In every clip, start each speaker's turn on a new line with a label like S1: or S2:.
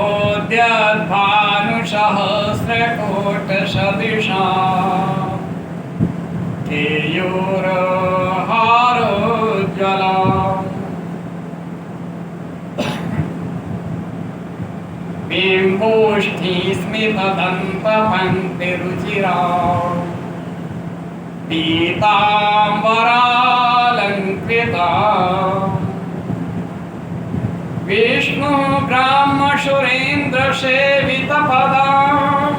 S1: ओद्यद्भानुसहस्रकोटिसदृशां केयूरहारोज्ज्वलाम् बिम्बोष्ठीस्मितदन्तपङ्क्तिरुचिरां पीताम्बरालङ्कृताम् विष्णु ब्रह्म सुरेन्द्र सेवितपदां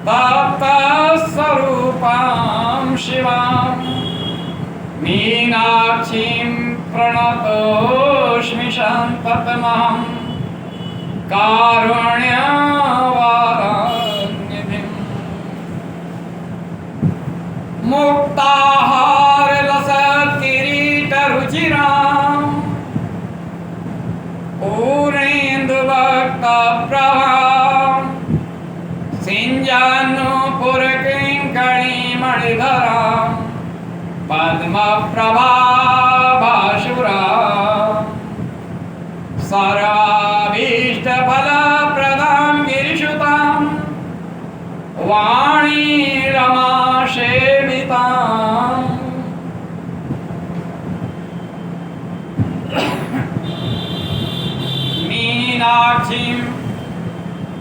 S1: तप्तस्वरूपां शिवां मीनाक्षीं प्रणतोऽस्मि सन्ततमहं कारुण्यवारान्निधिम् मुक्ताहारलसत्किरीटरुचिराम् पूर्णेन्दुभक्तप्रभां सिञ्जानुपुरकिङ्कणीमणिधरां पद्मप्रभाभासुरां सर्वाभीष्टफलप्रदां गिरिसुतां वाणी रमासेविताम् मीनाक्षीं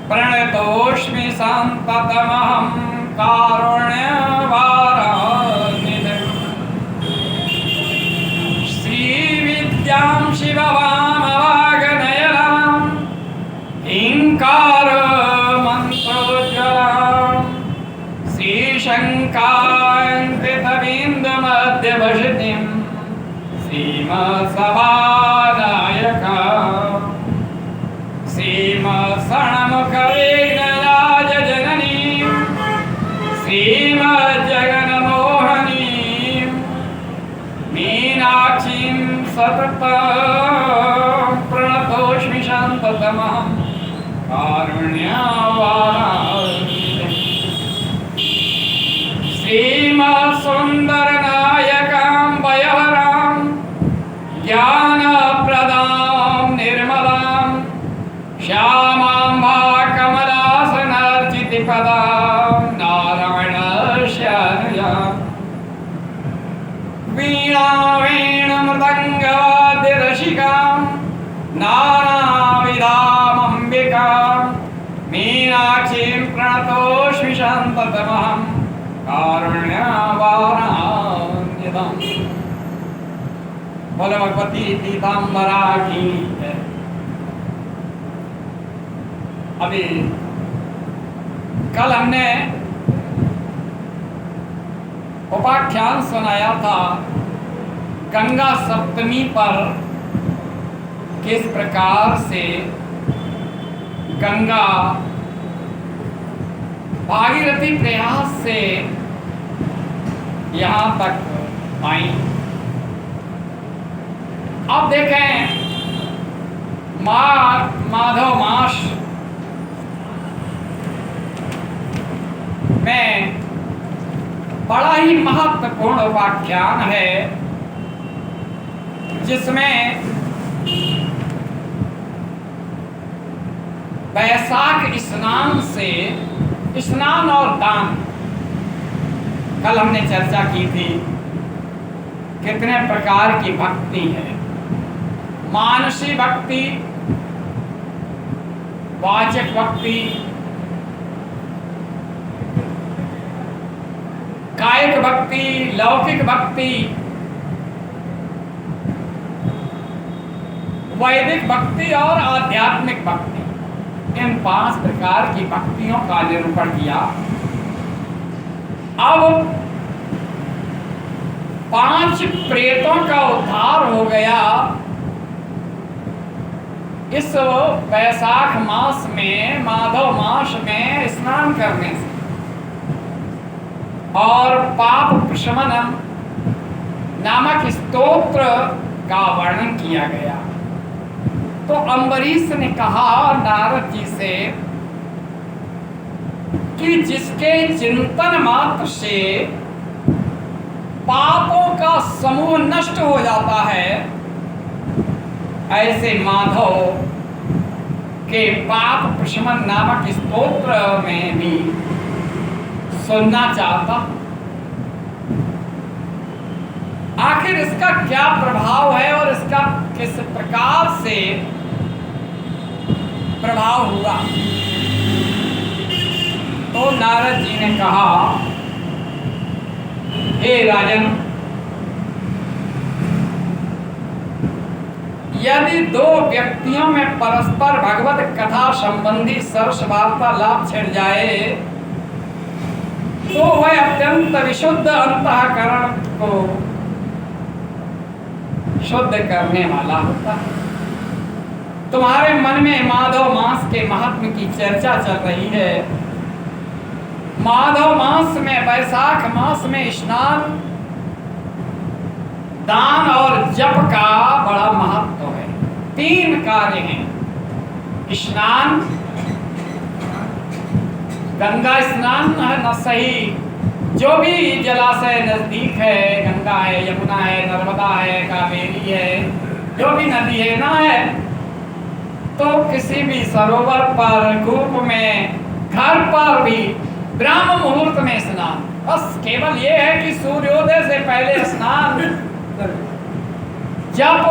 S1: प्रणतोऽस्मि सन्ततमहं कारुण्यवारान्निधिम् श्रीविद्यां शिववामवागनयनां ह्रीङ्कारमन्त्रोज्ज्वलां श्रीशङ्काङ्कृतबिन्दुमध्यवसतिं श्रीमत्सभानायकाम् श्रीमत्सणमुखविघ्नराजजननीं श्रीमज्जगन्मोहनीं मीनाक्षीं सततं प्रणतोऽस्मि सन्ततमहं कारुण्यवारान्निधिम् श्रीमत्सुन्दरनायकां वयहरां ज्ञानप्रदां निर्मलां श्यामां कमलासनार्चितपदां नारायणस्यानुजां वीणावेणुमृदङ्गवाद्यरसिकां नानाविधामम्बिकां मीनाक्षीं प्रणतोऽस्मि सन्ततमहं कारुण्यवारान्निधिम्। बोलो भगवती पीताम्बरा की जय। अभी कल हमने उपाख्यान सुनाया था गंगा सप्तमी पर किस प्रकार से गंगा भागीरथी प्रयास से यहाँ तक आई। अब देखें माधव मास में बड़ा ही महत्वपूर्ण उपाख्यान है जिसमें वैशाख स्नान और दान कल हमने चर्चा की थी। कितने प्रकार की भक्ति है, मानसी भक्ति, वाचक भक्ति, कायिक भक्ति, लौकिक भक्ति, वैदिक भक्ति और आध्यात्मिक भक्ति। इन 5 प्रकार की भक्तियों का निरूपण किया। अब 5 प्रेतों का उद्धार हो गया इस वैशाख मास में, माधव मास में स्नान करने से, और पाप प्रशमनम नामक स्तोत्र का वर्णन किया गया। तो अम्बरीश ने कहा नारद जी से कि जिसके चिंतन मात्र से पापों का समूह नष्ट हो जाता है, ऐसे माधव के पाप प्रशमन नामक स्तोत्र में भी सुनना चाहता। आखिर इसका क्या प्रभाव है और इसका किस प्रकार से प्रभाव हुआ। तो नारद जी ने कहा, हे राजन, यदि दो व्यक्तियों में परस्पर भगवत कथा संबंधी सरस वार्तालाप छिड़ जाए तो वह अत्यंत विशुद्ध अंतःकरण को शुद्ध करने वाला होता है। तुम्हारे मन में माधव मास के महात्म्य की चर्चा चल रही है। माधव मास में, वैशाख मास में स्नान, दान और जप का बड़ा महत्व है। 3 कार्य हैं। स्नान, गंगा स्नान है न सही, जो भी जलाशय नजदीक है, गंगा है, यमुना है, नर्मदा है, कावेरी है, जो भी नदी है ना है, तो किसी भी सरोवर पर, कूप में, घर पर भी ब्राह्म मुहूर्त में स्नान। बस केवल ये है कि सूर्योदय से पहले स्नान, जप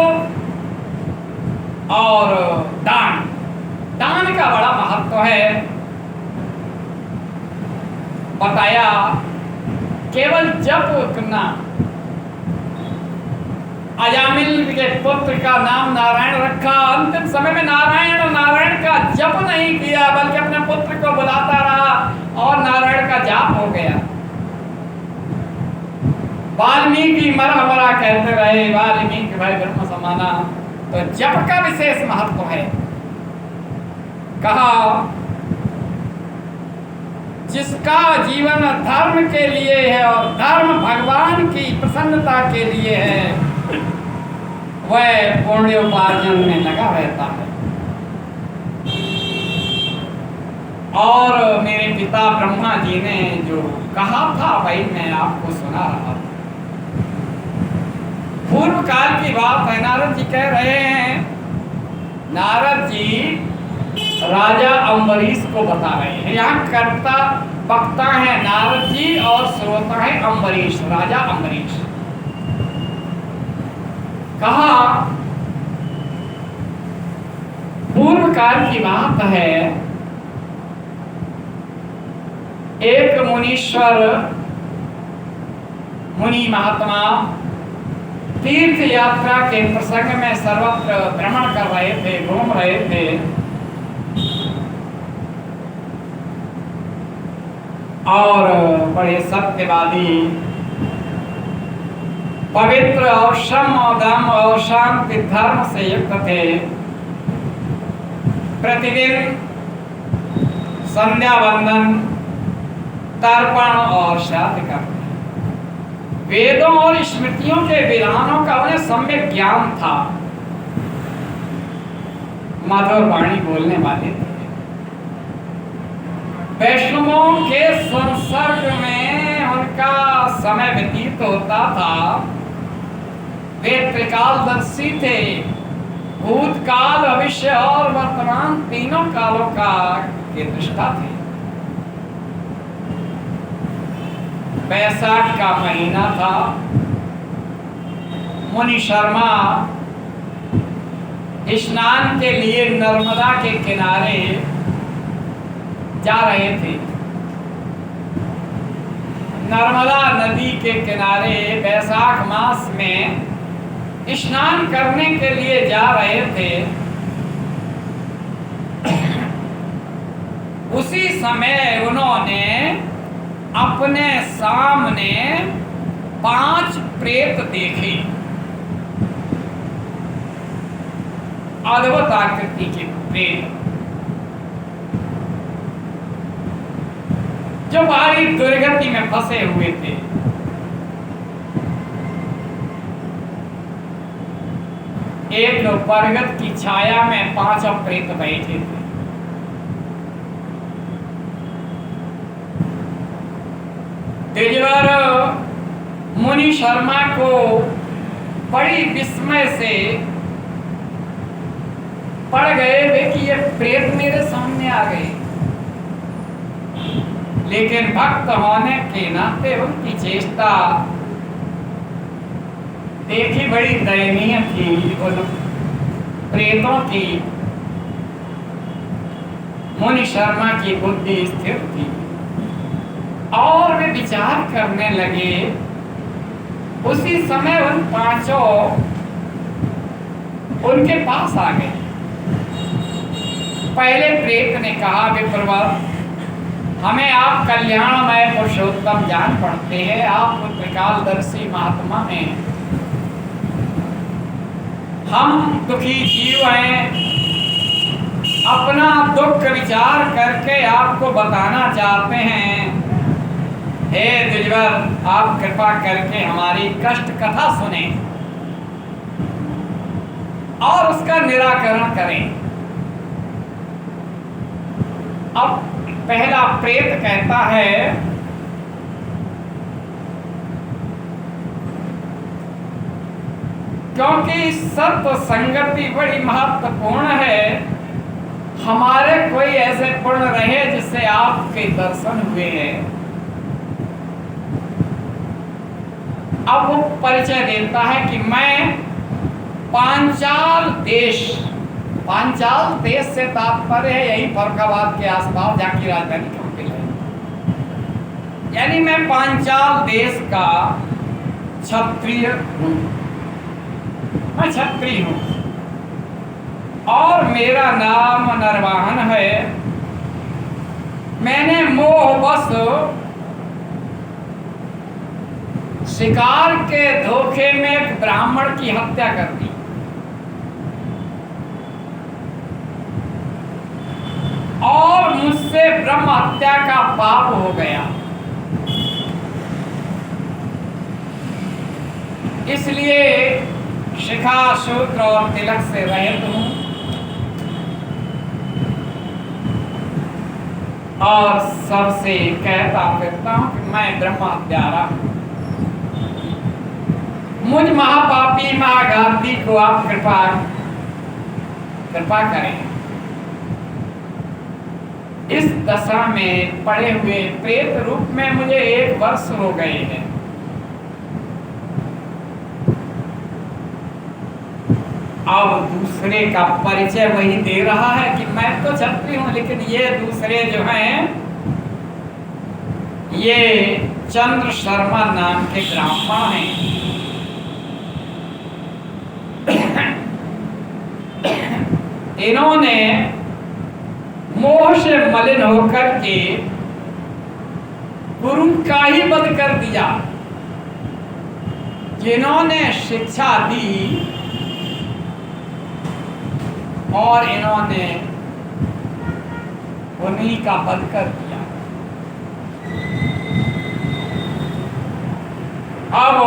S1: और दान। दान का बड़ा महत्व है। बताया केवल जप करना। अजामिल के पुत्र का नाम नारायण रखा, अंतिम समय में नारायण नारायण का जप नहीं किया, बल्कि अपने पुत्र को बुलाता रहा और नारायण का जाप हो गया। वाल्मीकि मरा मरा कहते रहे, वाल्मीकि भाई ब्रह्म समाना। तो जप का विशेष महत्व है। कहा, जिसका जीवन धर्म के लिए है और धर्म भगवान की प्रसन्नता के लिए है, वह पुण्योपार्जन में लगा रहता है। और मेरे पिता ब्रह्मा जी ने जो कहा था वही मैं आपको सुना रहा था। पूर्व काल की बात है। नारद जी कह रहे हैं, नारद जी राजा अम्बरीश को बता रहे हैं। यहाँ कर्ता वक्ता है नारद जी और श्रोता है अम्बरीश, राजा अम्बरीश। कहा, पूर्व काल की बात है, एक मुनीश्वर, मुनि महात्मा तीर्थ यात्रा के प्रसंग में सर्वत्र भ्रमण कर रहे थे, घूम रहे थे। और बड़े सत्यवादी, पवित्र और सम और दम और शांति धर्म से युक्त थे। प्रतिदिन संध्या वंदन, तर्पण और श्राद्ध करते। वेदों और स्मृतियों के विधानों का उन्हें सम्यक ज्ञान था। मधुर वाणी बोलने वाले थे। वैष्णवों के संसर्ग में उनका समय व्यतीत होता था। वे त्रिकालदर्शी थे। भूतकाल, भविष्य और वर्तमान तीनों कालों का के दृष्टा थे। वैशाख का महीना था। मुनि शर्मा स्नान के लिए नर्मदा के किनारे जा रहे थे। नर्मदा नदी के किनारे वैशाख मास में स्नान करने के लिए जा रहे थे। उसी समय उन्होंने अपने सामने 5 प्रेत देखे। अद्भुत आकृति के प्रेत, जो भारी दुर्गति में फंसे हुए थे। एक बरगद की छाया में 5 प्रेत बैठे थे। तेजवर मुनि शर्मा को बड़ी विस्मय से पड़ गए वे कि ये प्रेत मेरे सामने आ गए, लेकिन भक्त होने के नाते उनकी चेष्टा देखी बड़ी दयनीय थी। उन प्रेतों की मुनि शर्मा की बुद्धि स्थिर थी और वे विचार करने लगे। उसी समय उन पांचों उनके पास आ गए। पहले प्रेत ने कहा, विप्रवर, हमें आप कल्याणमय पुरुषोत्तम जान पड़ते हैं, आप त्रिकालदर्शी महात्मा हैं, हम दुखी जीव हैं, अपना दुख विचार करके आपको बताना चाहते हैं। हे द्विजवर, आप कृपा करके हमारी कष्ट कथा सुने और उसका निराकरण करें। अब पहला प्रेत कहता है, क्योंकि सत्व संगति बड़ी महत्वपूर्ण है, हमारे कोई ऐसे पुण्य रहे जिससे आपके दर्शन हुए हैं। अब वो परिचय देता है कि मैं पांचाल देश से तात्पर्य है यही फर्रुखाबाद के आसपास, जहाँ की राजधानी काबिल है, यानी मैं पांचाल देश का क्षत्रिय हूँ, मैं क्षत्रिय हूँ और मेरा नाम नरवाहन है। मैंने मोहवश शिकार के धोखे में एक ब्राह्मण की हत्या कर दी और मुझसे ब्रह्म हत्या का पाप हो गया, इसलिए शिखा सूत्र और तिलक से रहित हूं और सबसे कहता फिरता हूं कि मैं ब्रह्म हत्यारा हूं। मुझ महापापी महाघाती को आप कृपा करें। इस दशा में पड़े हुए प्रेत रूप में मुझे 1 वर्ष हो गए हैं। अब दूसरे का परिचय वही दे रहा है कि मैं तो क्षत्रिय हूं, लेकिन ये दूसरे जो हैं ये चंद्र शर्मा नाम के ब्राह्मण हैं। इन्होंने मोह से मलिन होकर के गुरु का ही वध कर दिया। जिन्होंने शिक्षा दी और इन्होंने उन्हीं का वध कर दिया। अब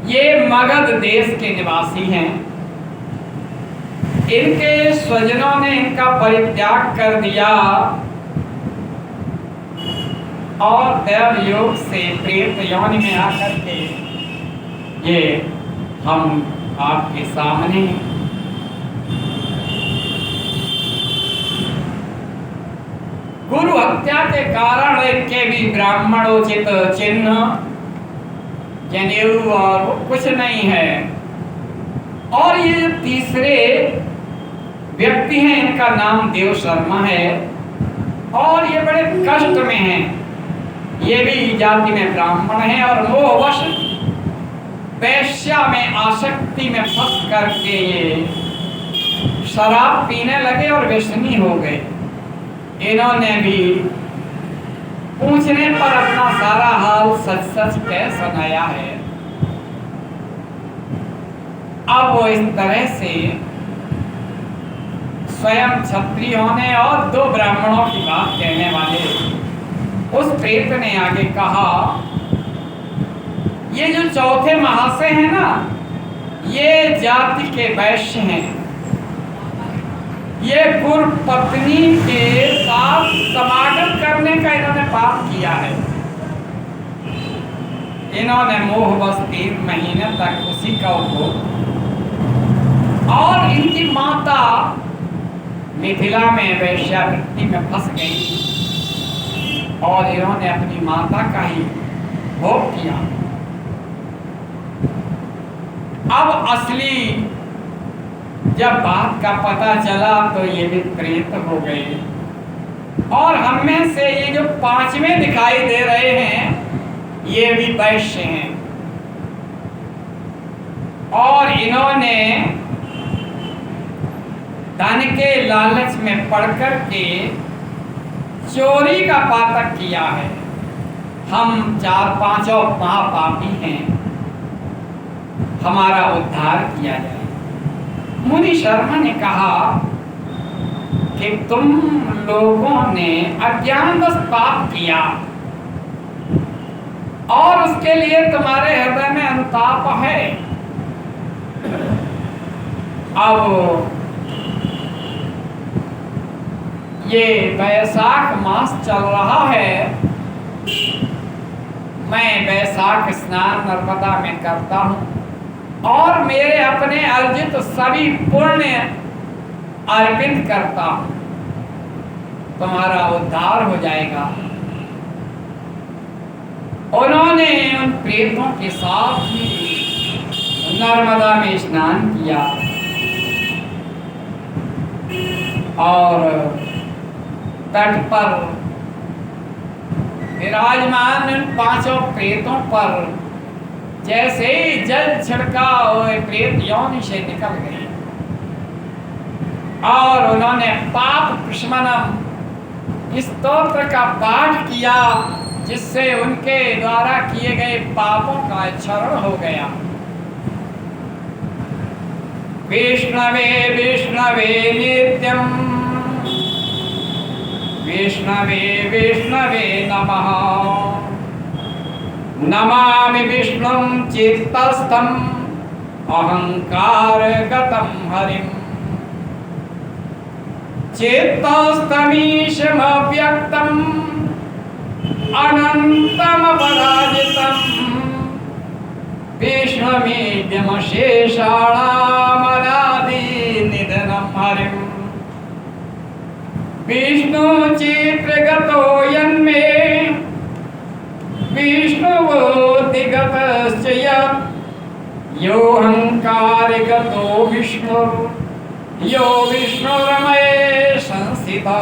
S1: ये मगध देश के निवासी हैं। इनके स्वजनों ने इनका परित्याग कर दिया और देव योग से प्रेत योनि में आकर के ये हम आपके सामने गुरु हत्या के कारण इनके भी ब्राह्मणोचित चिन्ह जनेऊ और कुछ नहीं है। और ये जो तीसरे व्यक्ति हैं इनका नाम देव शर्मा है और ये बड़े कष्ट में हैं। ये भी जाति में ब्राह्मण हैं और मोहवश वैश्या में आसक्ति में फंस करके ये शराब पीने लगे और व्यसनी हो गए। इन्होंने भी पूछने पर अपना सारा हाल सच सच कह सुनाया है। अब वो इस तरह से स्वयं क्षत्रिय होने और 2 ब्राह्मणों की बात कहने वाले उस प्रेत ने आगे कहा, ये जो चौथे महाशय हैं ना, ये जाति के वैश्य हैं। ये गुरु पत्नी के साथ समागम करने का इन्होंने पाप किया है। इन्होंने मोहवश 3 महीने तक उसी का उपभोग, और इनकी माता मिथिला में वेश्यावृत्ति में फंस गई और इन्होंने अपनी माता का ही भोग किया। अब असली जब बात का पता चला तो ये भी प्रेत हो गए, और हम में से ये जो 5वें दिखाई दे रहे हैं ये भी वैश्य हैं, और इन्होंने धन के लालच में पड़कर के चोरी का पातक किया है। हम 4-5 महापापी हैं, हमारा उद्धार किया जाए। मुनि शर्मा ने कहा कि तुम लोगों ने अज्ञानवश पाप किया और उसके लिए तुम्हारे हृदय में अनुताप है। अब ये वैशाख मास चल रहा है, मैं वैशाख स्नान नर्मदा में करता हूँ और मेरे अपने अर्जित सभी पुण्य अर्पित करता हूँ, तुम्हारा उद्धार हो जाएगा। उन्होंने उन प्रेतों के साथ ही नर्मदा में स्नान किया और तट पर विराजमान उन 5 प्रेतों पर जैसे ही जल छिड़का हुए प्रेत योनि से निकल गए और उन्होंने पाप प्रशमनम स्तोत्र का पाठ किया, जिससे उनके द्वारा किए गए पापों का क्षरण हो गया। विष्णवे विष्णवे नित्यम, विष्णवे विष्णवे नमः, नमामि विष्णुं चित्तस्थं अहंकार गतं हरिं, चित्तस्थमीशम् अव्यक्तम् अनन्तम् अपराजितम्, विष्णुमीड्यम् शेषाणाम् अनादिनिधनं हरिम्, विष्णु चित्रगतो यन्मे विष्णुवोऽतिगतश्च योऽहंकारगतो विष्णु यो विष्णुरमये संस्थिता,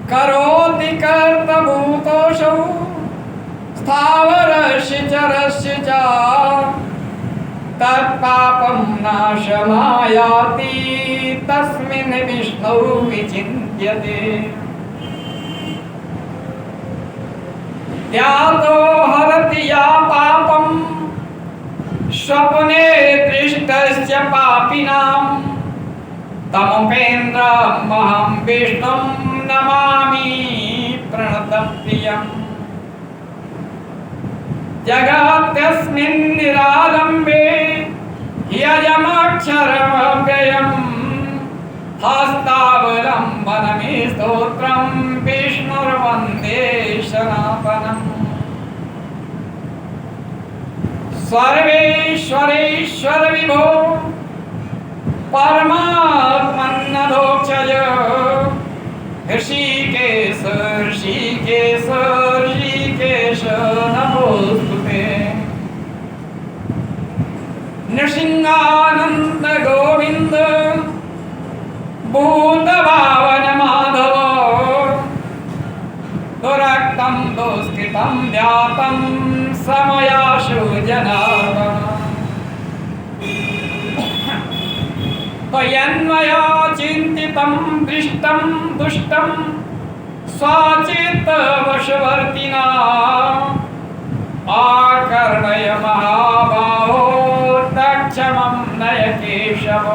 S1: करोति कर्तभूतोऽसौ स्थावरस्य चरस्य च, तत्पापं नाशमायाति तस्मिन् विष्णौ विचिन्त्यते। त्यातो हरति या पापं स्वप्ने दृष्टश्च पापिनां, तमुपेन्द्रमहं विष्णुं नमामि प्रणतप्रियम्। जगत्यस्मिन् निरालम्बे यजमक्षरमव्ययम्, हस्तावलम्बनमि स्तोत्रं विष्णुर्वन्दे सनातनम्। सर्वेश्वरेश्वर विभो परमात्मन्नधोक्षज, ऋषिकेश ऋषिकेश ऋषिकेश नमोस्तुते। नृसिंहानंद गोविंद भूतभावन माधव, दुरक्तं दुष्कृतं व्यातं समयाशु जनार्दन। त्वयन्मया चिन्तितं दृष्टं दुष्टं स्वाचित्तवशवर्तिना, आकर्णय महाबाहो तक्षमं नय केशव।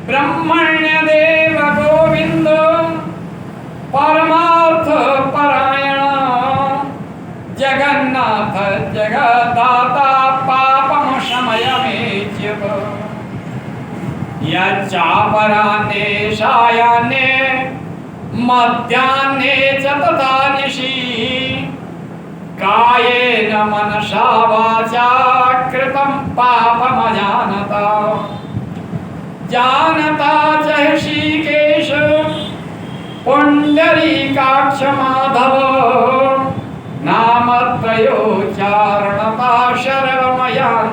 S1: ब्रह्मण्यदेव गोविन्द परमार्थ परायण, जगन्नाथ जगदाता पापं शमय मे च्युत। यच्चापराह्ने सायाह्ने मध्याह्ने च तथा निशि, कायेन मनसा वाचा कृतं पापमजानता जानता च ऋषिकेश पुंडरीकाक्ष माधव नामत्रयोच्चारणता शर्वमयान्तमक्षयम्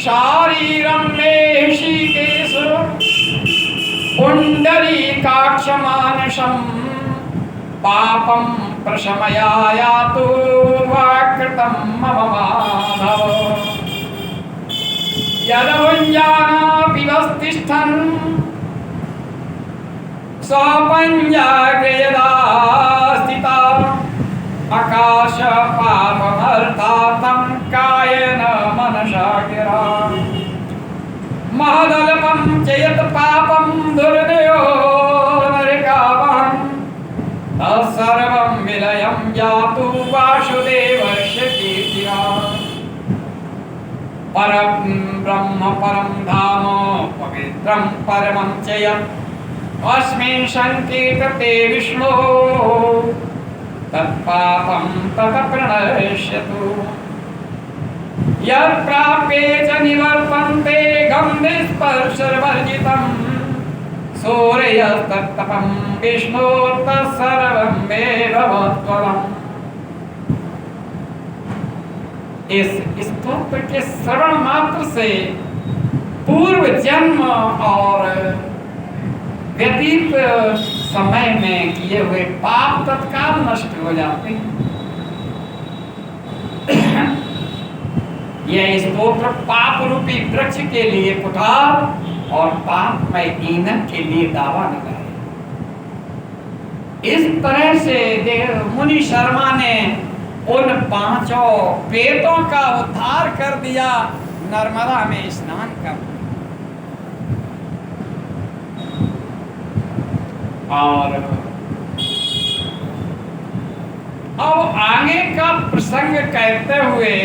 S1: शारीरं मे ऋषिकेश पुंडरीकाक्ष मानसं पापं प्रशमयायातु वाकृतं मम माधव यदुञ्जानापि वस्तिष्ठन् स्वपञ्जाग्रयदा स्थिता आकाश पापमर्थार्थं कायेन मनसा गिरा महदल्पं च यत् पापं दुर्दयो नरकावहं तत्सर्वं विलयं यातु वासुदेवस्य कीर्त्या परं ब्रह्म परं धाम पवित्रं परमं च यत् अस्मिन् संकीर्तते विष्णो तत्पापं तत् प्रणश्यतु यत् प्राप्ये च निवर्तन्ते गन्धस्पर्शवर्जितं सूर्यस्तत्तपं विष्णो तत्सर्वं मे भवत्वरम्। इस स्तोत्र के श्रवण मात्र से पूर्व जन्म और व्यतीत समय में किए हुए पाप तत्काल नष्ट हो जाते हैं। यह स्तोत्र पाप रूपी वृक्ष के लिए कुठार और पापमय ईंधन के लिए दावा लगाए। इस तरह से मुनि शर्मा ने उन पांचों प्रेतों का उद्धार कर दिया, नर्मदा में स्नान कर। और अब आगे का प्रसंग कहते हुए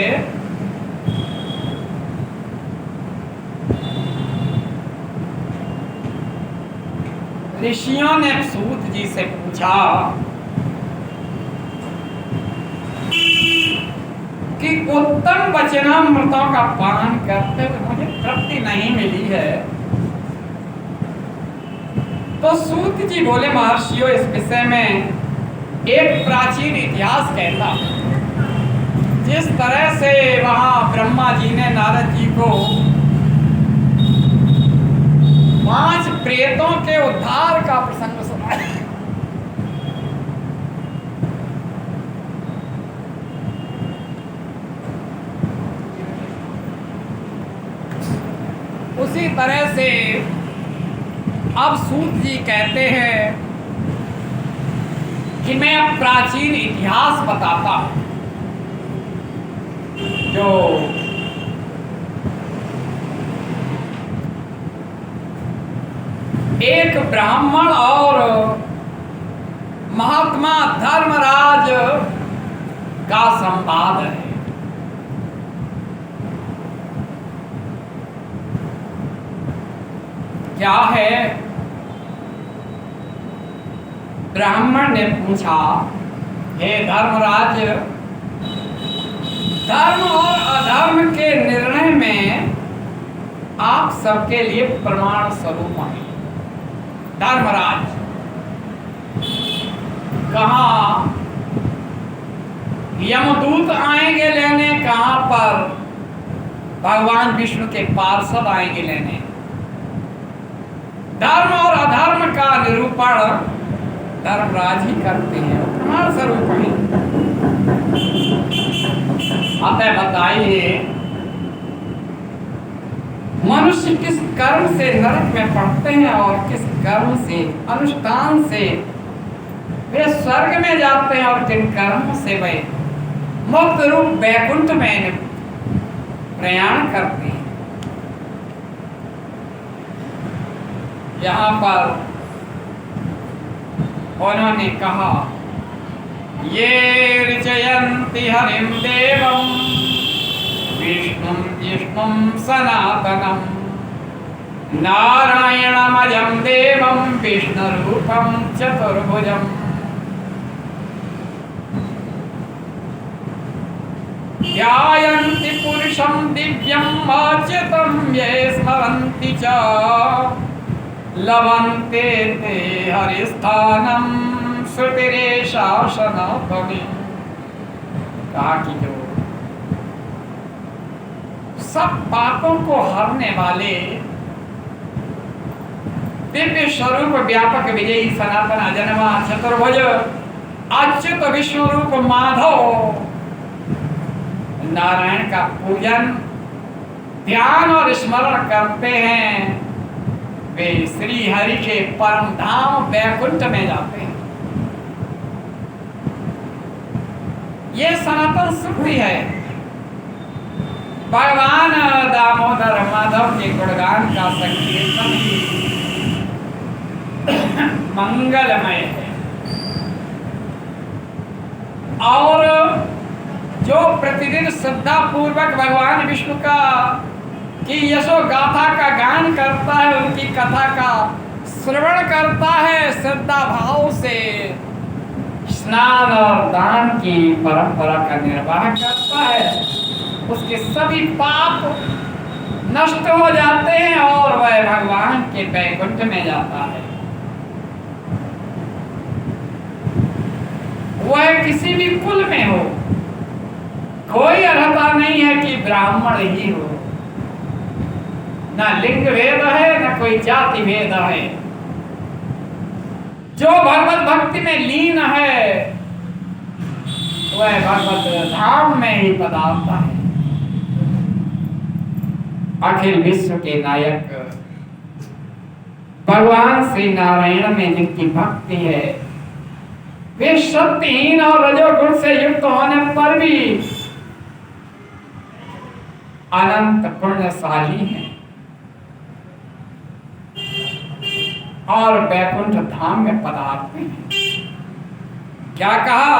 S1: ऋषियों ने सूत जी से पूछा कि उत्तम वचनामृतों का पान करते हुए मुझे तृप्ति नहीं मिली है। तो सूत जी बोले, महर्षियों, इस विषय में एक प्राचीन इतिहास कहता है। जिस तरह से वहां ब्रह्मा जी ने नारद जी को 5 प्रेतों के उद्धार का प्रसंग सुनाया, उसी तरह से अब सूत जी कहते हैं कि मैं अब प्राचीन इतिहास बताता हूं। जो एक ब्राह्मण और महात्मा धर्मराज का संवाद है। क्या है? ब्राह्मण ने पूछा, हे धर्मराज, धर्म और अधर्म के निर्णय में आप सबके लिए प्रमाण स्वरूप हैं। धर्मराज, कहाँ यमदूत आएंगे लेने, कहाँ पर भगवान विष्णु के पार्षद आएंगे लेने। धर्म और अधर्म का निरूपण धर्मराज ही करते हैं, प्रमाण स्वरूप हैं। अतः बताइए, मनुष्य किस कर्म से नरक में पड़ते हैं और किस कर्म से, अनुष्ठान से वे स्वर्ग में जाते हैं और किन कर्मों से वे मुक्त रूप वैकुंठ में प्रयाण करते हैं। यहाँ पर उन्होंने कहा, ये ऋचयन्ति हरिं देवं विष्णुं जिष्णुं सनातनं नारायणमजं देवं विष्णुरूपं चतुर्भुजम्। ध्यायन्ति पुरुषं दिव्यम् अच्युतं ये स्मरन्ति च लभन्ते ते हरिस्थानं श्रुतिरेषा सनातनी। कहा कि जो सब पापों को हरने वाले दिव्य स्वरूप व्यापक विजयी सनातन अजन्मा चतुर्भुज अच्युत विष्णु रूप माधव नारायण का पूजन ध्यान और स्मरण करते हैं, वे श्री हरि के परम धाम वैकुंठ में जाते हैं। ये सनातन श्रुति है। भगवान दामोदर माधव के गुणगान का संकीर्तन मंगलमय है। और जो प्रतिदिन श्रद्धा पूर्वक भगवान विष्णु का की यशो गाथा का गान करता है, उनकी कथा का श्रवण करता है, श्रद्धा भाव से स्नान और दान की परंपरा का निर्वाह करता है, उसके सभी पाप नष्ट हो जाते हैं और वह भगवान के वैकुंठ में जाता है। वह किसी भी कुल में हो, कोई अर्हता नहीं है कि ब्राह्मण ही हो, ना लिंग भेद है ना कोई जाति भेद है। जो भगवत भक्ति में लीन है वह भगवत धाम में ही पधारता है। अखिल विश्व के नायक भगवान श्री नारायण में जिनकी भक्ति है, वे सत्यहीन और रजोगुण से युक्त होने पर भी अनंत पुण्यशाली हैं और वैकुंठ धाम में पधारते हैं। क्या कहा?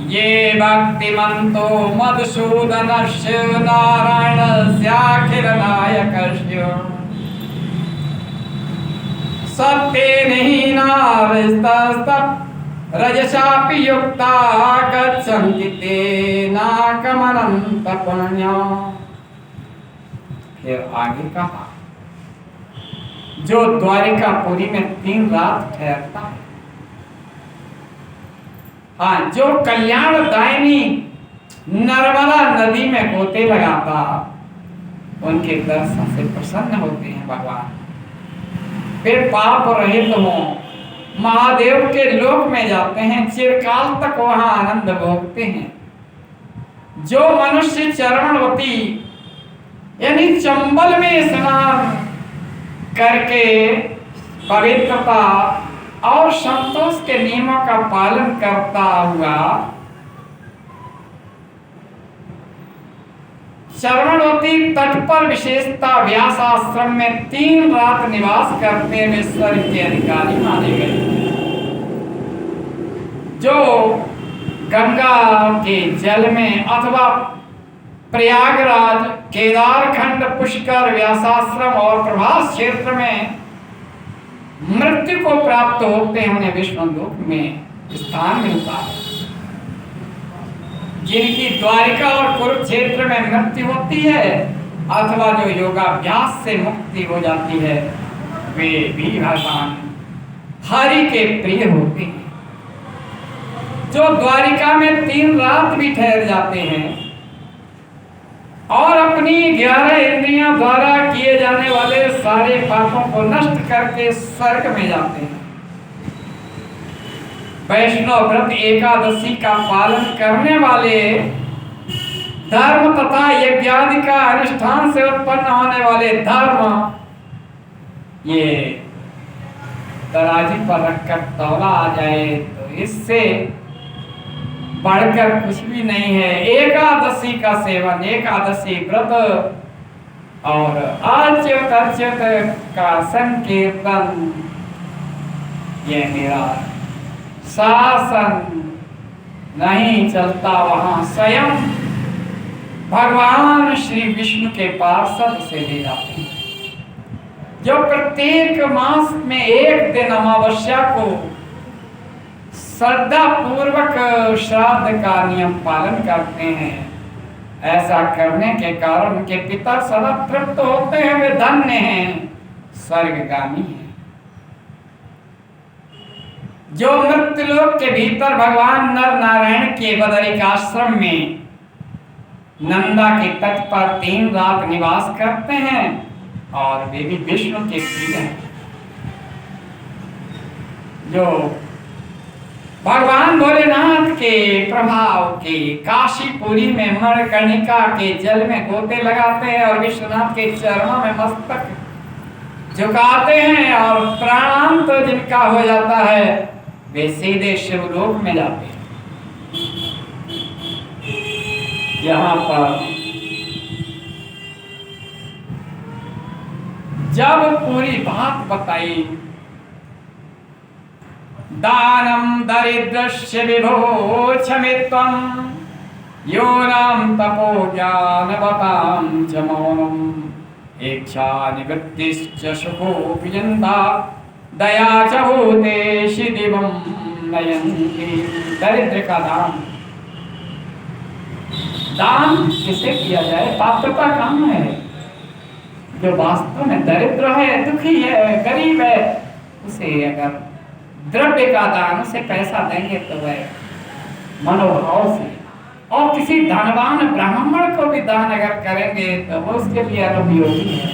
S1: ये भक्तिमंतो मधुसूदनस्य नारायणस्याखिल नायकस्य सत्येन हि नारस्तस्तप रजसापि युक्ता गच्छन्ति तेनाकमनन्त पुण्यम्। फिर आगे कहा, जो द्वारिकापुरी में 3 रात ठहरता है, हाँ, जो कल्याणदायिनी नर्मदा नदी में गोते लगाता, उनके दर्शन से प्रसन्न होते हैं भगवान। फिर पाप रहित हो महादेव के लोक में जाते हैं, चिरकाल तक वहां आनंद भोगते हैं। जो मनुष्य चरणवती यानी चंबल में स्नान करके पवित्रता और संतोष के नियमों का पालन करता हुआ चरणवती तट पर विशेषता व्यास आश्रम में 3 रात निवास करते हुए स्वर्ग के अधिकारी माने गए। जो गंगा के जल में अथवा प्रयागराज, केदारखंड, पुष्कर, व्यासाश्रम और प्रभास क्षेत्र में मृत्यु को प्राप्त होते हैं, उन्हें विष्णु लोक में स्थान मिलता है। जिनकी द्वारिका और कुरुक्षेत्र में मृत्यु होती है अथवा जो योगाभ्यास से मुक्ति हो जाती है, वे भी भगवान हरि के प्रिय होते हैं। जो द्वारिका में 3 रात भी ठहर जाते हैं और अपनी 11 इंद्रियों द्वारा किए जाने वाले सारे पापों को नष्ट करके स्वर्ग में जाते हैं। वैष्णव व्रत एकादशी का पालन करने वाले धर्म तथा यज्ञादि का अनुष्ठान से उत्पन्न होने वाले धर्म, ये तराजू पर रखकर तौला आ जाए तो इससे बढ़कर कुछ भी नहीं है। एकादशी का सेवन, एकादशी व्रत और अच्युत अच्युत का संकीर्तन, ये मेरा शासन नहीं चलता। वहां स्वयं भगवान श्री विष्णु के पार्षद से ले जाते हैं, जो प्रत्येक मास में 1 दिन अमावस्या को श्रद्धा पूर्वक श्राद्ध का नियम पालन करते हैं ऐसा करने के कारण उनके पिता सदा तृप्त होते हैं, वे धन्य हैं, स्वर्गगामी हैं। जो मृत्युलोक के भीतर भगवान नर नारायण के बदरिक आश्रम में नंदा के तट पर 3 रात निवास करते हैं और वे भी विष्णु के प्रिय हैं। जो भगवान भोलेनाथ के प्रभाव के काशीपुरी में मणिकर्णिका के जल में गोते लगाते हैं और विश्वनाथ के चरणों में मस्तक झुकाते हैं और प्राणांत तो जिनका हो जाता है वे सीधे शिवलोक में जाते हैं। यहाँ पर जब पूरी बात बताई, दानम दरिद्रस्य विभो क्षमित्वं योनां तपो ज्ञानवतां च मौनम् इच्छा निवृत्तिश्च सुखोऽपि यन्ता दया च भूतेषु दिवं नयन्ति। दरिद्र का दान, दान किसे किया जाए? पात्रता काम है। जो वास्तव में दरिद्र है, दुखी है, गरीब है, उसे अगर द्रव्य का दान, उसे पैसा देंगे तो वह मनोभाव से, और किसी धनवान ब्राह्मण को भी दान अगर करेंगे तो वो उसके लिए अनुपयोगी है।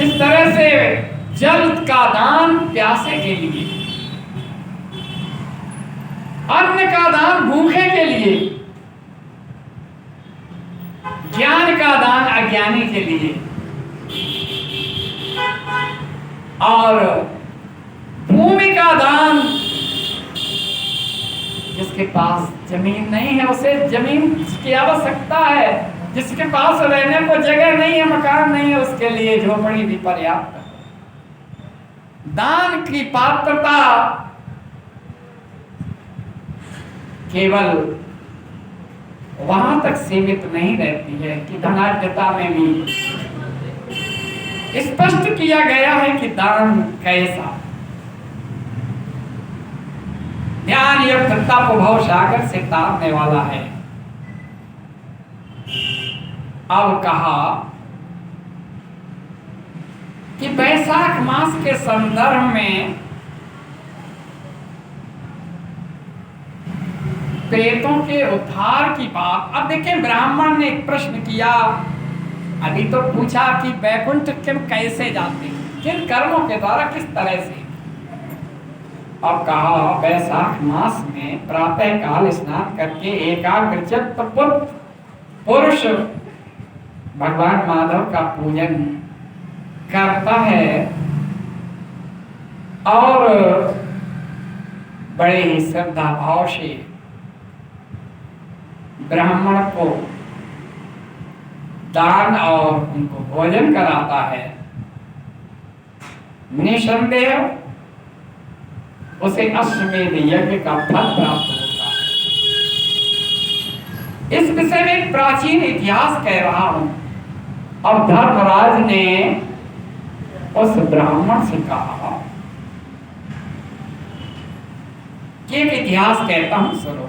S1: इस तरह से जल का दान प्यासे के लिए, अन्न का दान भूखे के लिए, ज्ञान का दान अज्ञानी के लिए, और भूमि का दान जिसके पास जमीन नहीं है उसे जमीन की आवश्यकता है, जिसके पास रहने को जगह नहीं है, मकान नहीं है, उसके लिए झोपड़ी भी पर्याप्त है। दान की पात्रता केवल वहां तक सीमित नहीं रहती है कि धनाढ्यता में भी स्पष्ट किया गया है कि दान कैसा। ध्यान युक्त तप भव सागर से तारने वाला है। अब कहा कि वैशाख मास के संदर्भ में प्रेतों के उद्धार की बात। अब देखें, ब्राह्मण ने एक प्रश्न किया, अभी तो पूछा कि वैकुंठ कैसे जाते हैं, किन कर्मों के द्वारा, किस तरह से। अब कहा वैशाख मास में प्रातः काल स्नान करके एकाग्रचित्त पुरुष भगवान माधव का पूजन करता है और बड़े ही श्रद्धा भाव से ब्राह्मण को दान और उनको भोजन कराता है। निसंदेह उसे अश्वमेध यज्ञ का फल प्राप्त होता है। इस विषय में प्राचीन इतिहास कह रहा हूं। अब धर्मराज ने उस ब्राह्मण से कहा कि एक इतिहास कहता हूं, सुनो।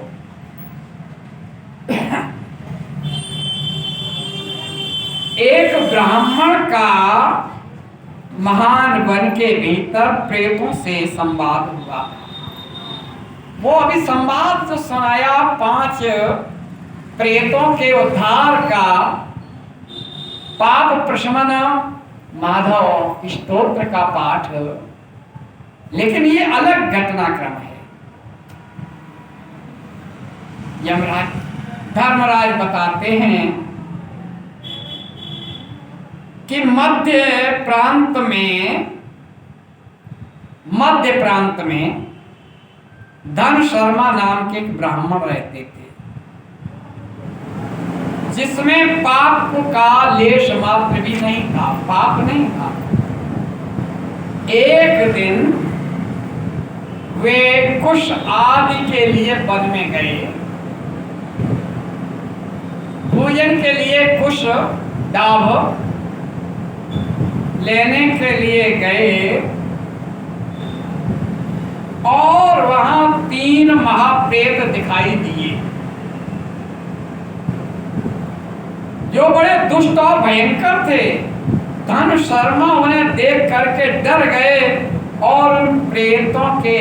S1: एक ब्राह्मण का महान वन के भीतर प्रेतों से संवाद हुआ। वो अभी संवाद जो सुनाया 5 प्रेतों के उद्धार का, पाप प्रशमन माधव स्तोत्र का पाठ, लेकिन ये अलग घटनाक्रम है। यमराज धर्मराज बताते हैं कि मध्य प्रांत में धन शर्मा नाम के एक ब्राह्मण रहते थे, जिसमें पाप का लेश मात्र भी नहीं था, पाप नहीं था। एक दिन वे कुश आदि के लिए वन में गए, पूजन के लिए कुश डाभ लेने के लिए गए और वहां 3 महाप्रेत दिखाई दिए। जो बड़े दुष्ट और भयंकर थे। धन शर्मा उन्हें देख करके डर गए और उन प्रेतों के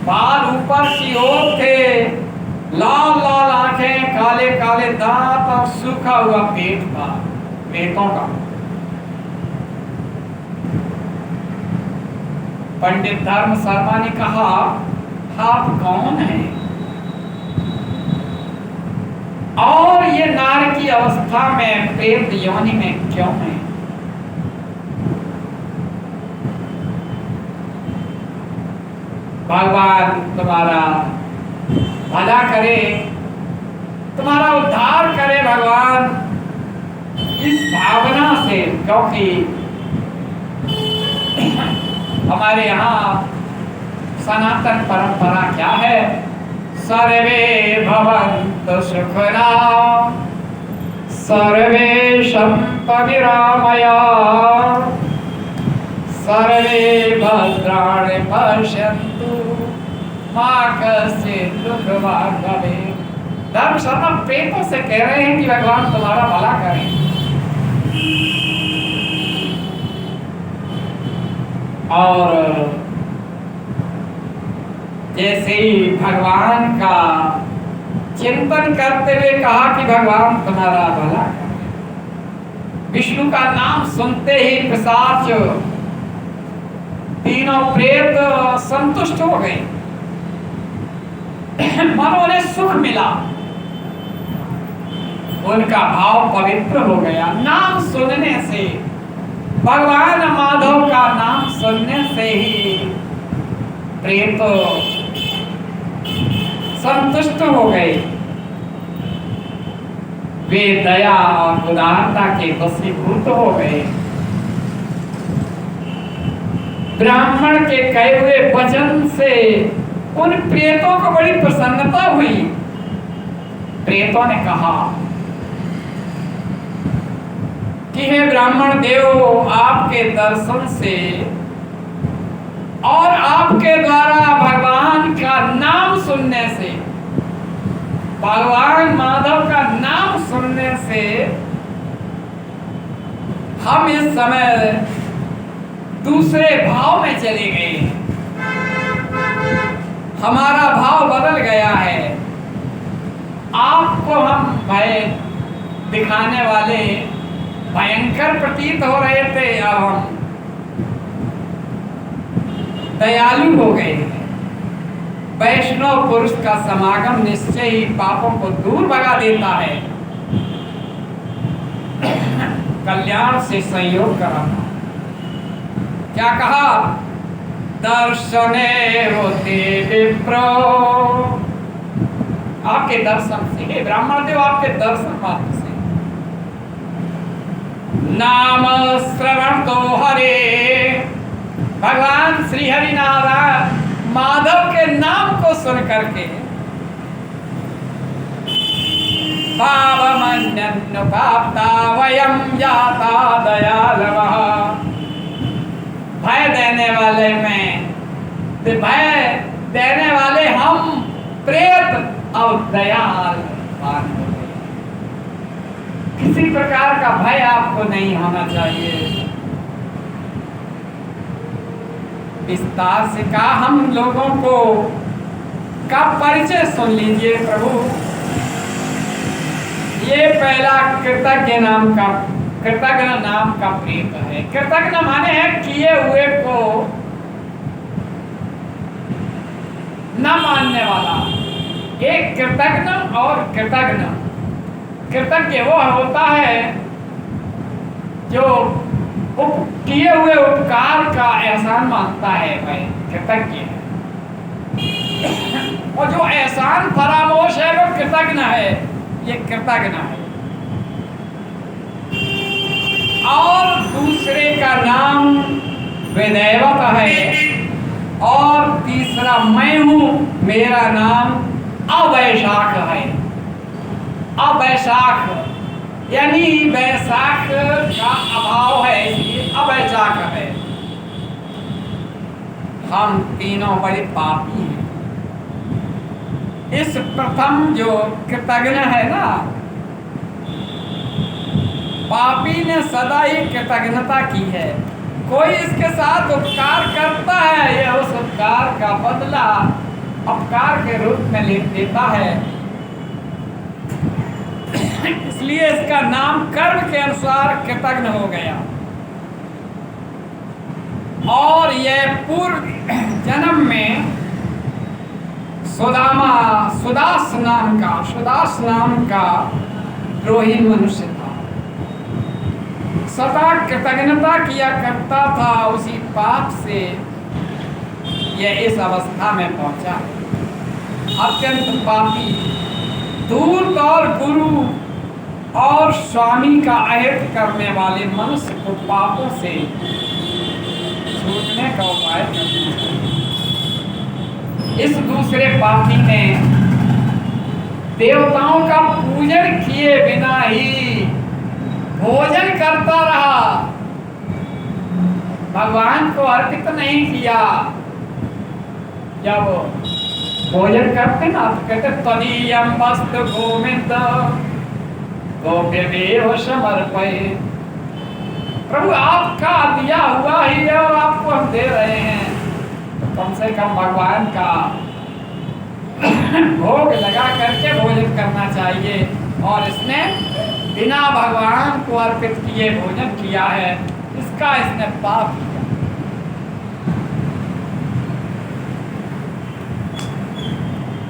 S1: बाल ऊपर की ओर थे, लाल लाल आंखें, काले काले दांत और सूखा हुआ पेट था प्रेतों का। पंडित धर्म शर्मा ने कहा, आप कौन हैं और ये नार की अवस्था में प्रेत योनि में क्यों हैं? भगवान तुम्हारा भला करे, तुम्हारा उद्धार करे भगवान, इस भावना से। क्योंकि हमारे यहाँ सनातन परंपरा क्या है? सर्वे भवन्तु सुखिनः सर्वे सन्तु निरामयाः सर्वे भद्राणि पश्यन्तु मा कश्चित् दुःखभाग् भवेत्। धर्म शर्मा प्रेतों से कह रहे हैं कि भगवान तुम्हारा भला करें। और जैसे ही भगवान का चिंतन करते हुए कहा कि भगवान तुम्हारा भला करें, विष्णु का नाम सुनते ही पिशाच तीनों प्रेत संतुष्ट हो गए। मानो उन्हें सुख मिला, उनका भाव पवित्र हो गया। नाम सुनने से, भगवान माधव का नाम सुनने से ही प्रेत संतुष्ट हो गए। वे दया और उदारता के वशीभूत हो गए। ब्राह्मण के कहे हुए वचन से उन प्रेतों को बड़ी प्रसन्नता हुई। प्रेतों ने कहा कि हे ब्राह्मण देव, आपके दर्शन से और आपके द्वारा भगवान का नाम सुनने से, भगवान माधव का नाम सुनने से हम इस समय दूसरे भाव में चले गए। हमारा भाव बदल गया है। आपको हम भय दिखाने वाले भयंकर प्रतीत हो रहे थे, अब हम दयालु हो गए। वैष्णव पुरुष का समागम निश्चय ही पापों को दूर भगा देता है, कल्याण से संयोग कराता। क्या कहा? दर्शने होते विप्रो, आपके दर्शन से, हे ब्राह्मण देव, आपके दर्शन मात्र से। नाम श्रवण तो हरे, भगवान श्री हरि नारायण माधव के नाम को सुन करके पावमन्यनुपाप्ता वयम जाता दयालवः, भय देने वाले में, भय देने वाले हम प्रेत और दयाल हो गए। किसी प्रकार का भय आपको नहीं होना चाहिए। विस्तार से कहा, हम लोगों को का परिचय सुन लीजिए प्रभु। ये पहला कृतज्ञ नाम का, कृतज्ञ नाम का प्रेत है। कृतज्ञ माने है किए हुए को न मानने वाला। एक कृतज्ञ और कृतज्ञ। कृतज्ञ वो होता है जो किए हुए उपकार का एहसान मानता है, भाई कृतज्ञ है। और जो एहसान फरामोश है वो कृतज्ञ है, ये कृतज्ञ है। और दूसरे का नाम विदैवत है, और तीसरा मैं हूं, मेरा नाम अवैशाख है। अवैशाख यानी वैशाख का अभाव है, इसलिए अवैशाख है। हम तीनों बड़े पापी हैं। इस प्रथम जो कृतज्ञ है ना, पापी ने सदा ही कृतज्ञता की है। कोई इसके साथ उपकार करता है, यह उस उपकार का बदला अपकार के रूप में ले देता है। इसलिए इसका नाम कर्म के अनुसार कृतज्ञ हो गया। और यह पूर्व जन्म में सुदास नाम का द्रोही मनुष्य था। सदा कृतज्ञता किया करता था, उसी पाप से यह इस अवस्था में पहुंचा। अत्यंत पापी, धूर्त और गुरु और स्वामी का अहित करने वाले मनुष्य को पापों से छूटने का उपाय करना चाहिए। इस दूसरे पापी ने देवताओं का पूजन किए बिना ही भोजन करता रहा, भगवान को अर्पित नहीं किया। जब भोजन करते ना तो कहते तदीयं वस्तु गोविंद गोप्यमेव समर्पयेत्। प्रभु आपका दिया हुआ ही है और आपको हम दे रहे हैं, तो कम से कम भगवान का भोग लगा करके भोजन करना चाहिए। और इसने बिना भगवान को अर्पित किए भोजन किया है, इसका इसने पाप किया।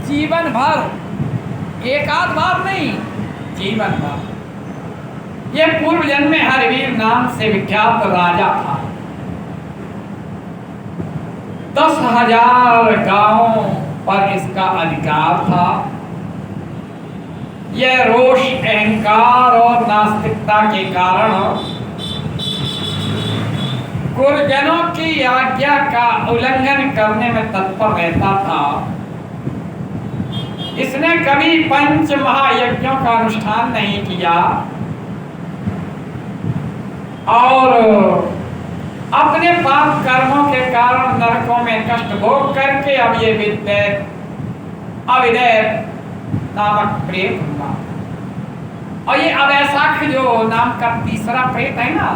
S1: जीवन भर, एक आध बार नहीं, जीवन भर। यह पूर्व जन्म में हरवीर नाम से विख्यात राजा था। 10,000 गांवों पर इसका अधिकार था। यह रोष, अहंकार और नास्तिकता के कारण गुरुजनों की आज्ञा का उल्लंघन करने में तत्पर रहता था। इसने कभी पंच महायज्ञों का अनुष्ठान नहीं किया और अपने पाप कर्मों के कारण नरकों में कष्ट भोग करके अब ये अविदय नामक प्रेत हुआ। और ये अवैशाख जो नाम का तीसरा प्रेत है ना,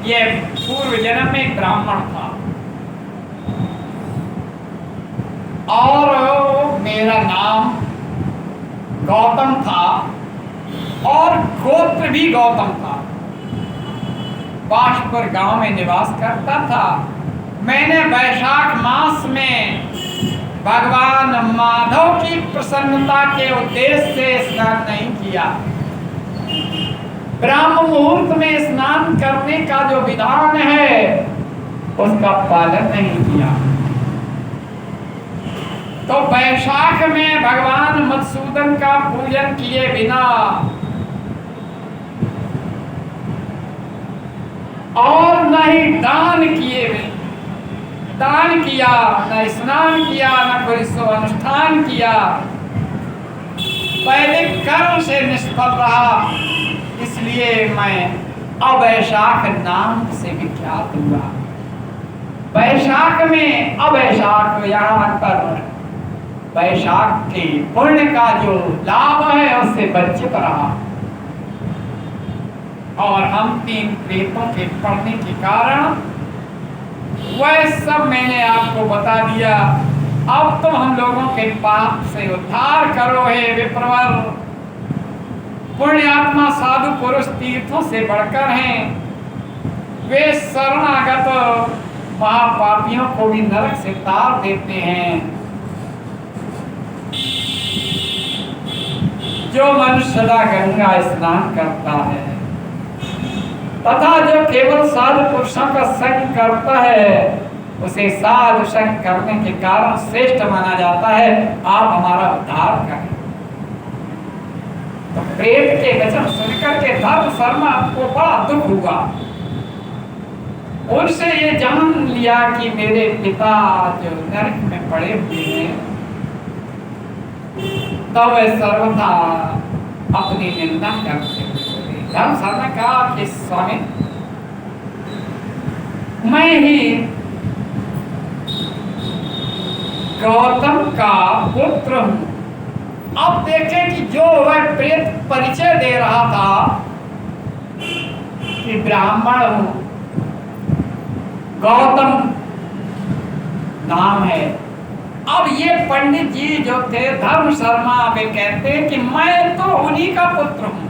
S1: ये पूर्व जन्म में ब्राह्मण था और मेरा नाम गौतम था और गोत्र भी गौतम था। बाशपुर गांव में निवास करता था। मैंने वैशाख मास में भगवान माधव की प्रसन्नता के उद्देश्य से स्नान नहीं किया। ब्राह्म मुहूर्त में स्नान करने का जो विधान है उसका पालन नहीं किया। तो वैशाख में भगवान मधुसूदन का पूजन किए बिना और न ही दान किए बिना, दान किया, न स्नान किया, न कोई अनुष्ठान किया, वैदिक कर्म से निष्फल रहा। इसलिए मैं अवैशाख नाम से विख्यात हुआ। वैशाख में अवैशाख, यहाँ पर वैशाख के पुण्य का जो लाभ है उससे वंचित रहा। और हम 3 प्रेतों के पड़ने के कारण वह सब मैंने आपको बता दिया। अब तुम हम लोगों के पाप से उद्धार करो हे विप्रवर। पुण्यात्मा साधु पुरुष तीर्थों से बढ़कर हैं। वे शरणागत महापापियों को भी नरक से तार देते हैं। जो मनुष्य सदा गंगा स्नान करता है तथा जो केवल साधु पुरुषों का संग करता है उसे साधु संग करने के कारण श्रेष्ठ माना जाता है। आप हमारा उद्धार करें। तो प्रेत के वचन सुनकर के धर्म शर्मा को बड़ा दुख हुआ। उनसे ये जान लिया कि मेरे पिता जो नरक में पड़े हुए हैं, तब वह सर्वथा अपनी निंदा करते हुए धर्म शर्मा कहा कि स्वामी, मैं ही गौतम का पुत्र हूं। अब देखें कि जो वह प्रेत परिचय दे रहा था कि ब्राह्मण हूं, गौतम नाम है। अब ये पंडित जी जो थे धर्म शर्मा, वे कहते कि मैं तो उन्हीं का पुत्र हूं,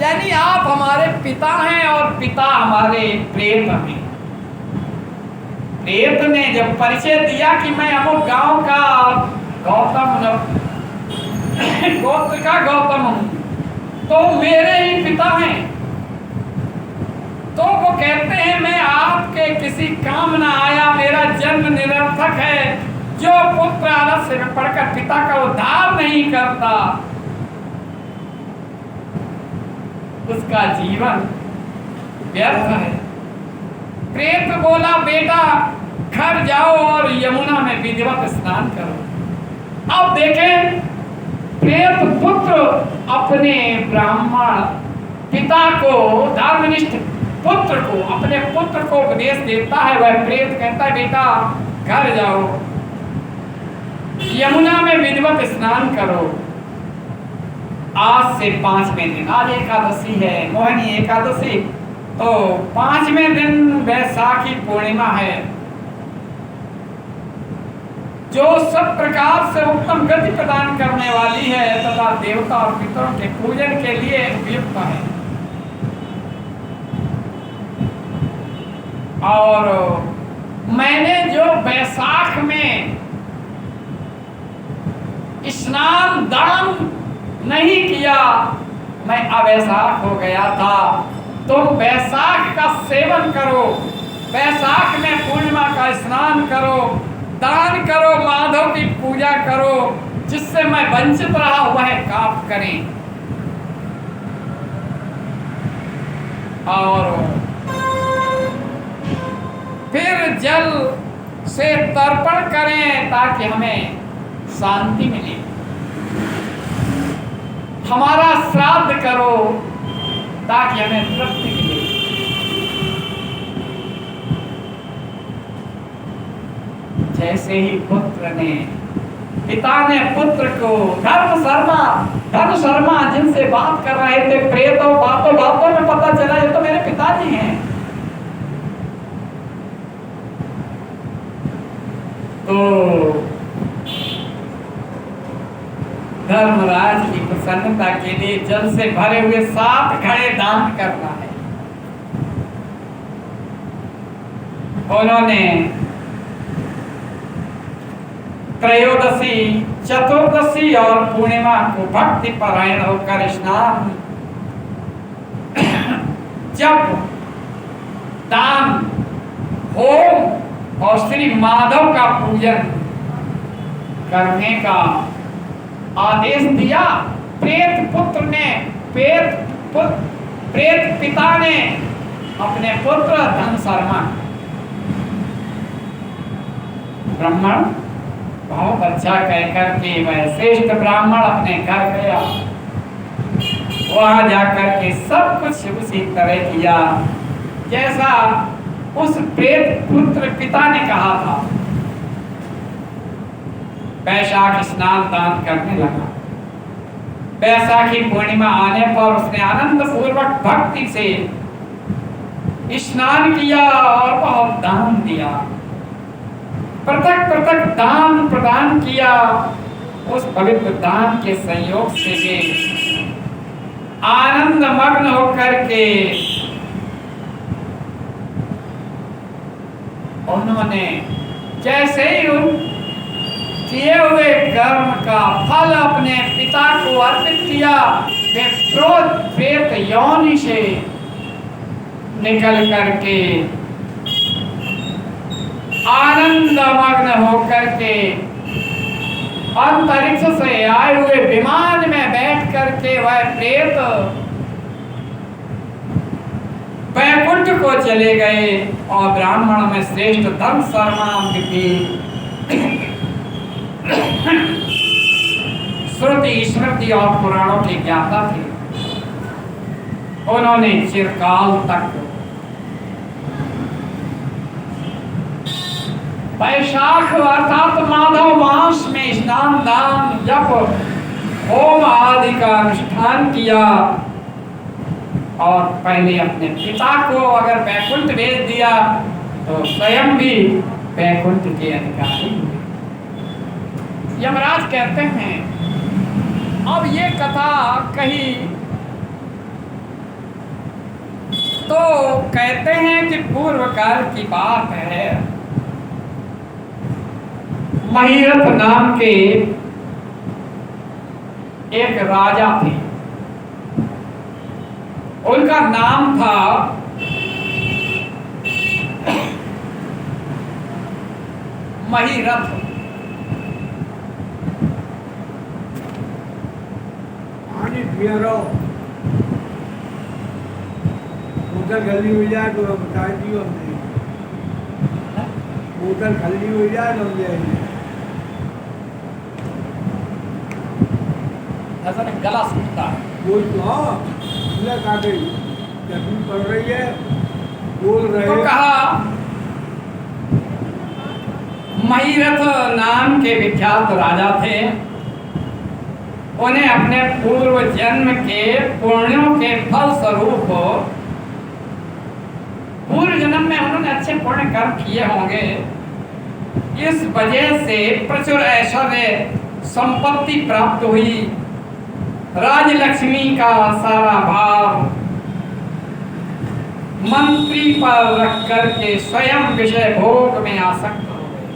S1: यानी आप हमारे पिता हैं और पिता हमारे प्रेत हैं। प्रेत ने जब परिचय दिया कि मैं अमुक गांव का गौतम गोत्र का गौतम हूं, तो मेरे ही पिता हैं। तो वो कहते हैं मैं आपके किसी काम ना आया, मेरा जन्म निरर्थक है। जो पुत्र आलस्य में पढ़कर पिता का उद्धार नहीं करता, उसका जीवन व्यर्थ है। प्रेत बोला बेटा घर जाओ और यमुना में विधिवत स्नान करो। अब देखें, प्रेत पुत्र अपने ब्राह्मण पिता को, धर्मनिष्ठ पुत्र को, अपने पुत्र को उपदेश देता है। वह प्रेत कहता है बेटा घर जाओ, यमुना में विधिवत स्नान करो। आज से 5वें दिन, आज एकादशी है, मोहिनी एकादशी, तो 5वें दिन वैशाखी पूर्णिमा है, जो सब प्रकार से उत्तम गति प्रदान करने वाली है तथा देवता और पितरों के पूजन के लिए उपयुक्त है। और मैंने जो वैशाख में स्नान दान नहीं किया, मैं अवैशाख हो गया था। तुम वैशाख का सेवन करो, वैशाख में पूर्णिमा का स्नान करो, दान करो, माधव की पूजा करो, जिससे मैं वंचित रहा वह काम करें। और फिर जल से तर्पण करें ताकि हमें शांति मिले। हमारा श्राद्ध करो ताकि हमें तृप्ति मिले। जैसे ही पुत्र ने, पिता ने पुत्र को, धर्म शर्मा जिनसे बात कर रहे थे प्रेत, और बातों में पता चला ये तो मेरे पिताजी हैं। तो धर्मराज की प्रसन्नता के लिए जल से भरे हुए 7 घड़े दान करना है। उन्होंने त्रयोदशी, चतुर्दशी और पूर्णिमा को भक्ति परायण होकर स्नान, जप, दान, होम और श्री माधव का पूजन करने का आदेश दिया। प्रेत पुत्र ने, प्रेत पिता ने अपने पुत्र धन शर्मा, ब्राह्मण बहुत अच्छा कहकर के वह श्रेष्ठ ब्राह्मण अपने घर गया। वहां जाकर के सब कुछ उसी तरह किया जैसा उस प्रेत पुत्र पिता ने कहा था। वैशाख स्नान दान करने लगा। वैशाखी पूर्णिमा आने पर उसने आनंद पूर्वक भक्ति से स्नान किया और बहुत दान दिया, पृथक दान प्रदान किया। उस पवित्र दान के संयोग से वे आनंद मग्न होकर के उन्होंने जैसे ही उन किए हुए कर्म का फल अपने पिता को अर्पित किया, वे प्रेत योनि से निकल करके आनंद मग्न होकर के अंतरिक्ष से आए हुए विमान में बैठ करके वह प्रेत वैकुंठ को चले गए। और ब्राह्मण में श्रेष्ठ धर्म शर्मा की श्रुति स्मृति और पुराणों की ज्ञाता थी। उन्होंने चिरकाल तक वैशाख अर्थात माधव मास में स्नान दान जप होम आदि का अनुष्ठान किया और पहले अपने पिता को अगर वैकुंठ भेज दिया तो स्वयं भी वैकुंठ के अधिकारी हुए। यमराज कहते हैं अब ये कथा कही तो कहते हैं कि पूर्व काल की बात है। महीरथ नाम के एक राजा थे, उनका नाम था महीरथ।
S2: बोतल खाली हो जाए तो बता दियो हमने, बोतल खाली हो जाए तो हम जाएंगे।
S1: ऐसा नहीं गला सूखता है।
S2: बोल तो हाँ काटे गर्मी पड़ रही है, बोल रहे
S1: तो कहा महीरथ नाम के विख्यात राजा थे। उन्हें अपने पूर्व जन्म के पुण्यों के फल स्वरूप पूर्व जन्म में उन्होंने अच्छे पुण्य कर्म किए होंगे, इस वजह से प्रचुर ऐश्वर्य संपत्ति प्राप्त हुई। राजलक्ष्मी का सारा भार मंत्री पर रख करके स्वयं विषय भोग में आसक्त हो गए।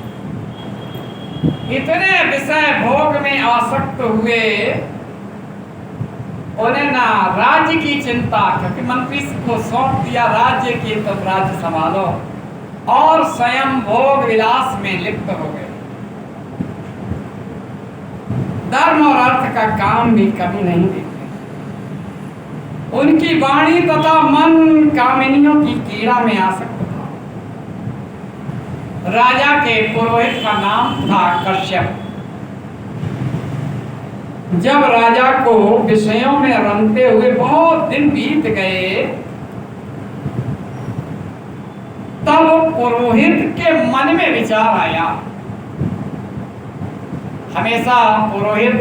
S1: इतने विषय भोग में आसक्त हुए उन्हें ना राज्य की चिंता, क्योंकि मंत्री को सौंप दिया राज्य की तो राज्य संभालो, और स्वयं भोग विलास में लिप्त हो गए। धर्म और अर्थ का काम भी कभी नहीं देखते। उनकी वाणी तथा मन कामिनियों की कीड़ा में आसक्त था। राजा के पुरोहित का नाम था कश्यप। जब राजा को विषयों में रमते हुए बहुत दिन बीत गए, तब पुरोहित के मन में विचार आया। हमेशा पुरोहित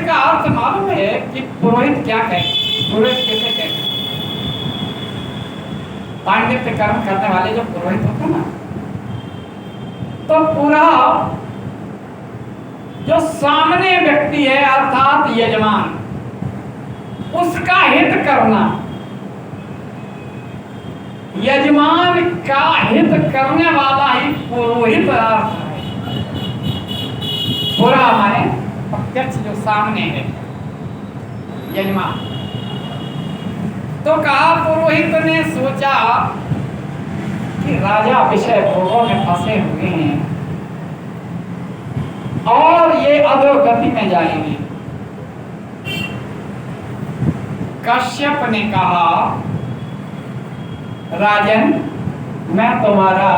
S1: का अर्थ मालूम है कि पुरोहित क्या कहते, पुरोहित कैसे कहते हैं? पांडित्य कर्म करने वाले जो पुरोहित होते ना, तो पूरा जो सामने व्यक्ति है अर्थात यजमान, उसका हित करना, यजमान का हित करने वाला ही पुरोहित अर्थ है। पूरा माने प्रत्यक्ष जो सामने है यजमान। तो कहा पुरोहित ने सोचा कि राजा विषय भोगों में फंसे हुए हैं और ये अधोगति में जाएंगे। कश्यप ने कहा राजन, मैं तुम्हारा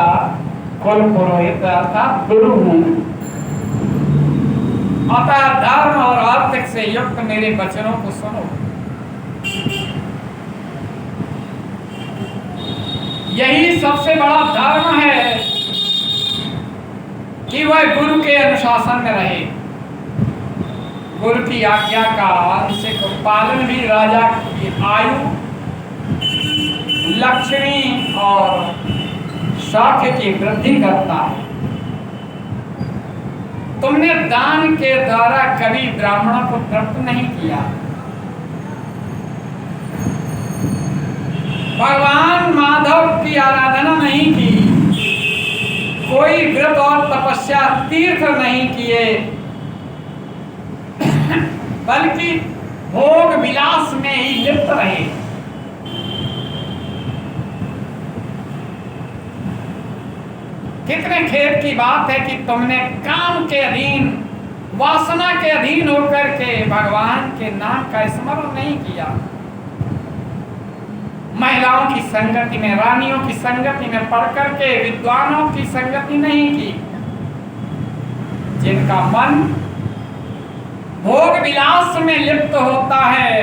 S1: कुल पुरोहित अर्थात गुरु हूं, अतः धर्म और अर्थ से युक्त मेरे वचनों को सुनो। यही सबसे बड़ा धर्म है कि वह गुरु के अनुशासन में रहे। गुरु की आज्ञा का पालन भी राजा की आयु, लक्ष्मी और साख्य की वृद्धि करता है। तुमने दान के द्वारा कभी ब्राह्मणों को तृप्त नहीं किया। भगवान माधव की आराधना नहीं की, कोई व्रत और तपस्या तीर्थ नहीं किए, बल्कि भोग विलास में ही लिप्त रहे। कितने खेद की बात है कि तुमने काम के अधीन, वासना के अधीन होकर के भगवान के नाम का स्मरण नहीं किया। महिलाओं की संगति में, रानियों की संगति में पढ़ करके विद्वानों की संगति नहीं की। जिनका मन भोग विलास में लिप्त होता है,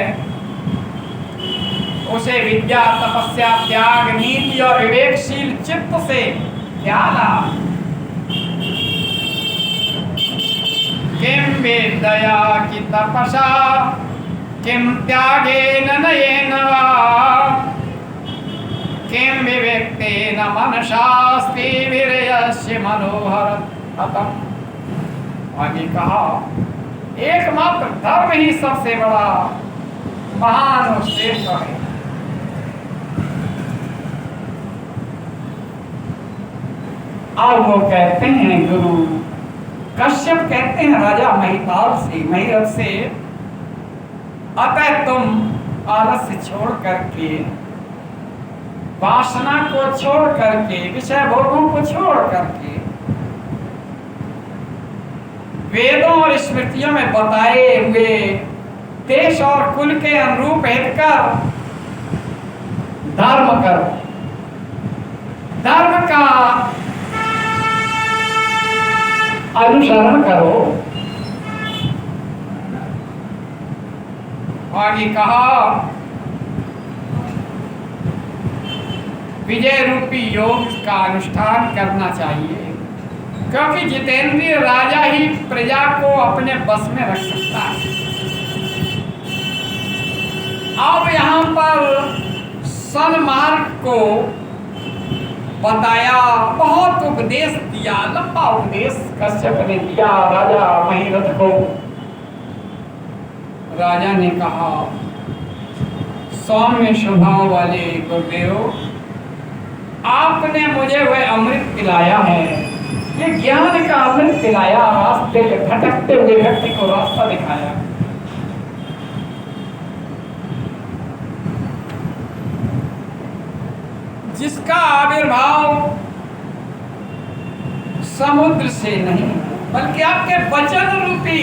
S1: उसे विद्या, तपस्या, त्याग, नीति और विवेकशील चित्त से क्या लाभ। दया की तपसा किम त्यागेन नयेन वा किम विवेक्तेन मनसास्ति वीर्यस्य मनोहर हतम। आगे कहा एकमात्र धर्म ही सबसे बड़ा महान और श्रेष्ठ है। अब वो कहते हैं गुरु कश्यप कहते हैं राजा महिपाल से महिरथ से, अतः तुम आलस्य छोड़ करके, वासना को छोड़ करके, विषय भोगों को छोड़ करके, वेदों और स्मृतियों में बताए हुए देश और कुल के अनुरूप हित कर धर्म करो। धर्म का अनुसरण करो। आगे कहा विजय रूपी योग का अनुष्ठान करना चाहिए, क्योंकि जितेंद्रिय राजा ही प्रजा को अपने बस में रख सकता है। अब यहाँ पर सन्मार्ग को बताया, बहुत उपदेश दिया, लंबा उपदेश कश्यप ने दिया राजा महिरथ को। राजा ने कहा सौम्य स्वभाव वाले गुरुदेव, आपने मुझे वह अमृत पिलाया है, ये ज्ञान का अमृत पिलाया, रास्ते पे भटकते हुए व्यक्ति को रास्ता दिखाया। जिसका आविर्भाव समुद्र से नहीं बल्कि आपके वचन रूपी